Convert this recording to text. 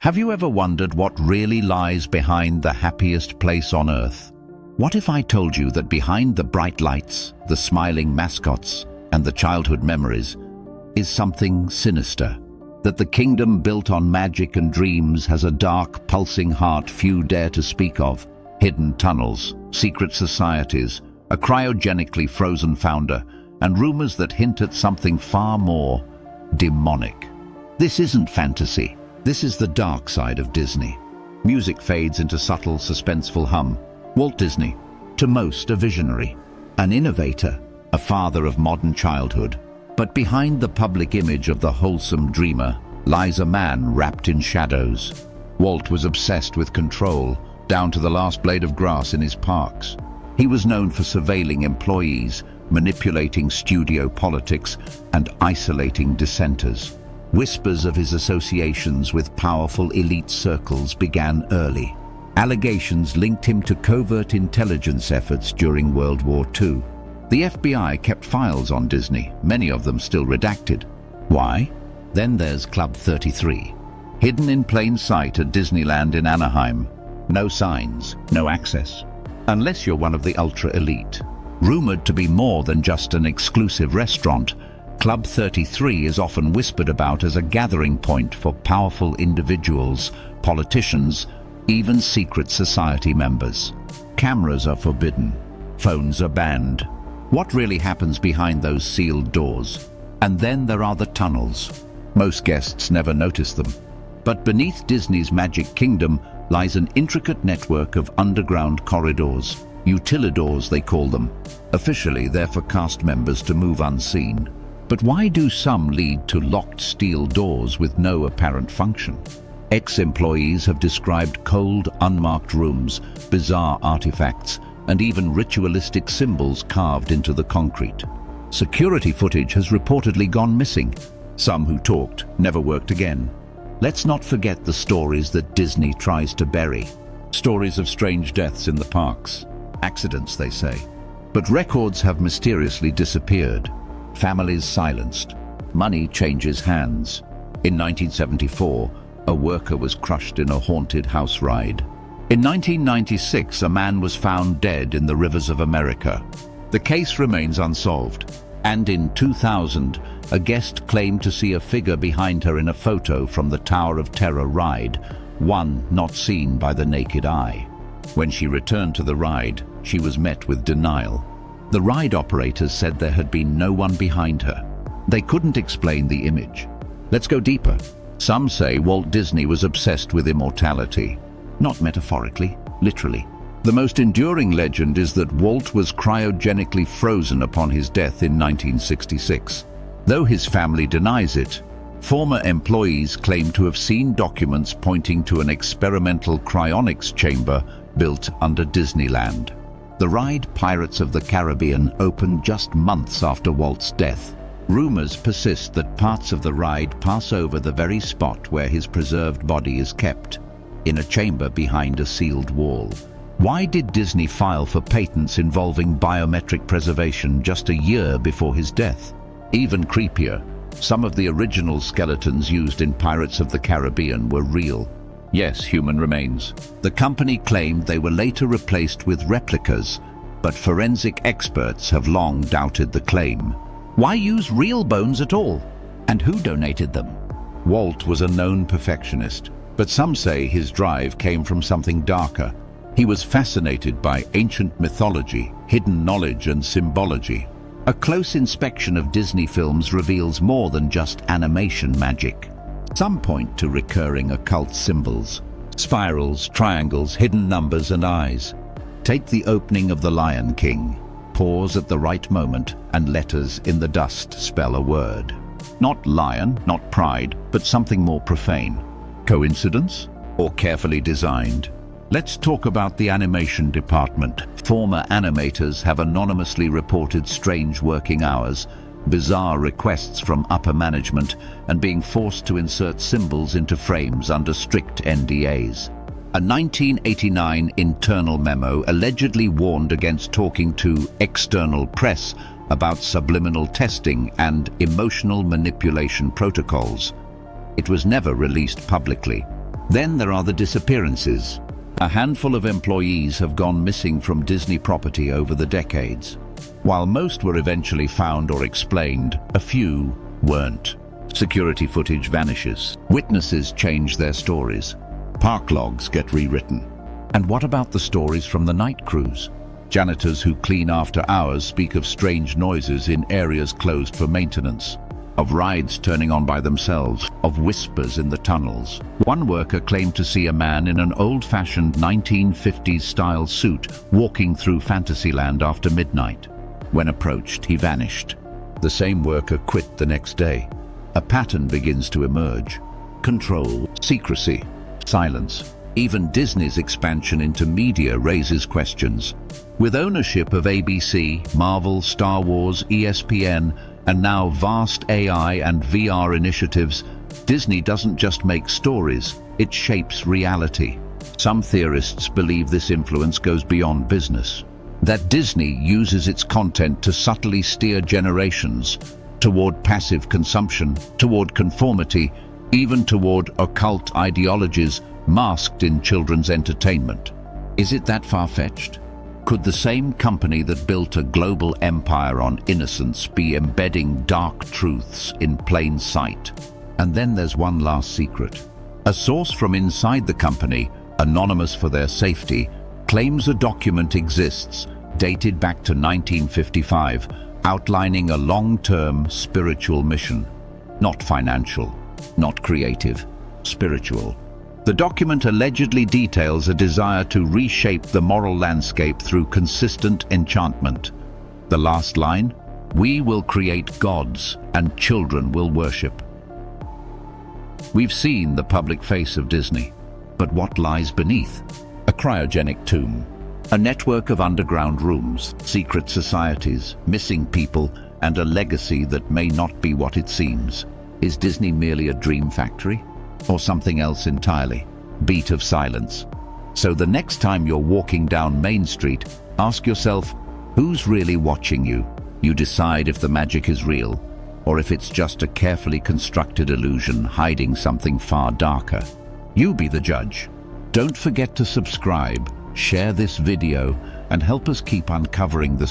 Have you ever wondered what really lies behind the happiest place on earth? What if I told you that behind the bright lights, the smiling mascots, and the childhood memories is something sinister? That the kingdom built on magic and dreams has a dark, pulsing heart few dare to speak of. Hidden tunnels, secret societies, a cryogenically frozen founder, and rumors that hint at something far more demonic. This isn't fantasy. This is the dark side of Disney. Music fades into subtle, suspenseful hum. Walt Disney, to most a visionary, an innovator, a father of modern childhood. But behind the public image of the wholesome dreamer lies a man wrapped in shadows. Walt was obsessed with control, down to the last blade of grass in his parks. He was known for surveilling employees, manipulating studio politics, and isolating dissenters. Whispers of his associations with powerful elite circles began early. Allegations linked him to covert intelligence efforts during World War II. The FBI kept files on Disney, many of them still redacted. Why? Then there's Club 33. Hidden in plain sight at Disneyland in Anaheim. No signs, no access. Unless you're one of the ultra-elite. Rumored to be more than just an exclusive restaurant, Club 33 is often whispered about as a gathering point for powerful individuals, politicians, even secret society members. Cameras are forbidden. Phones are banned. What really happens behind those sealed doors? And then there are the tunnels. Most guests never notice them. But beneath Disney's Magic Kingdom lies an intricate network of underground corridors. Utilidors, they call them. Officially, they're for cast members to move unseen. But why do some lead to locked steel doors with no apparent function? Ex-employees have described cold, unmarked rooms, bizarre artifacts, and even ritualistic symbols carved into the concrete. Security footage has reportedly gone missing. Some who talked never worked again. Let's not forget the stories that Disney tries to bury. Stories of strange deaths in the parks. Accidents, they say. But records have mysteriously disappeared. Families silenced. Money changes hands. In 1974, a worker was crushed in a haunted house ride. In 1996, a man was found dead in the rivers of America. The case remains unsolved. And in 2000, a guest claimed to see a figure behind her in a photo from the Tower of Terror ride, one not seen by the naked eye. When she returned to the ride, she was met with denial. The ride operators said there had been no one behind her. They couldn't explain the image. Let's go deeper. Some say Walt Disney was obsessed with immortality. Not metaphorically, literally. The most enduring legend is that Walt was cryogenically frozen upon his death in 1966. Though his family denies it, former employees claim to have seen documents pointing to an experimental cryonics chamber built under Disneyland. The ride Pirates of the Caribbean opened just months after Walt's death. Rumors persist that parts of the ride pass over the very spot where his preserved body is kept, in a chamber behind a sealed wall. Why did Disney file for patents involving biometric preservation just a year before his death? Even creepier, some of the original skeletons used in Pirates of the Caribbean were real. Yes, human remains. The company claimed they were later replaced with replicas, but forensic experts have long doubted the claim. Why use real bones at all? And who donated them? Walt was a known perfectionist, but some say his drive came from something darker. He was fascinated by ancient mythology, hidden knowledge, and symbology. A close inspection of Disney films reveals more than just animation magic. Some point to recurring occult symbols, spirals, triangles, hidden numbers, and eyes. Take the opening of The Lion King. Pause at the right moment, and letters in the dust spell a word. Not lion, not pride, but something more profane. Coincidence? Or carefully designed? Let's talk about the animation department. Former animators have anonymously reported strange working hours, bizarre requests from upper management, and being forced to insert symbols into frames under strict NDAs. A 1989 internal memo allegedly warned against talking to external press about subliminal testing and emotional manipulation protocols. It was never released publicly. Then there are the disappearances. A handful of employees have gone missing from Disney property over the decades. While most were eventually found or explained, a few weren't. Security footage vanishes. Witnesses change their stories. Park logs get rewritten. And what about the stories from the night crews? Janitors who clean after hours speak of strange noises in areas closed for maintenance, of rides turning on by themselves, of whispers in the tunnels. One worker claimed to see a man in an old-fashioned 1950s-style suit walking through Fantasyland after midnight. When approached, he vanished. The same worker quit the next day. A pattern begins to emerge. Control, secrecy, silence. Even Disney's expansion into media raises questions. With ownership of ABC, Marvel, Star Wars, ESPN, and now vast AI and VR initiatives, Disney doesn't just make stories, it shapes reality. Some theorists believe this influence goes beyond business. That Disney uses its content to subtly steer generations toward passive consumption, toward conformity, even toward occult ideologies masked in children's entertainment. Is it that far-fetched? Could the same company that built a global empire on innocence be embedding dark truths in plain sight? And then there's one last secret. A source from inside the company, anonymous for their safety, claims a document exists, dated back to 1955, outlining a long-term spiritual mission. Not financial, not creative, spiritual. The document allegedly details a desire to reshape the moral landscape through consistent enchantment. The last line, "We will create gods and children will worship." We've seen the public face of Disney, but what lies beneath? A cryogenic tomb, a network of underground rooms, secret societies, missing people, and a legacy that may not be what it seems. Is Disney merely a dream factory? Or something else entirely? Beat of silence. So the next time you're walking down Main Street, ask yourself, who's really watching you? You decide if the magic is real, or if it's just a carefully constructed illusion hiding something far darker. You be the judge. Don't forget to subscribe, share this video, and help us keep uncovering the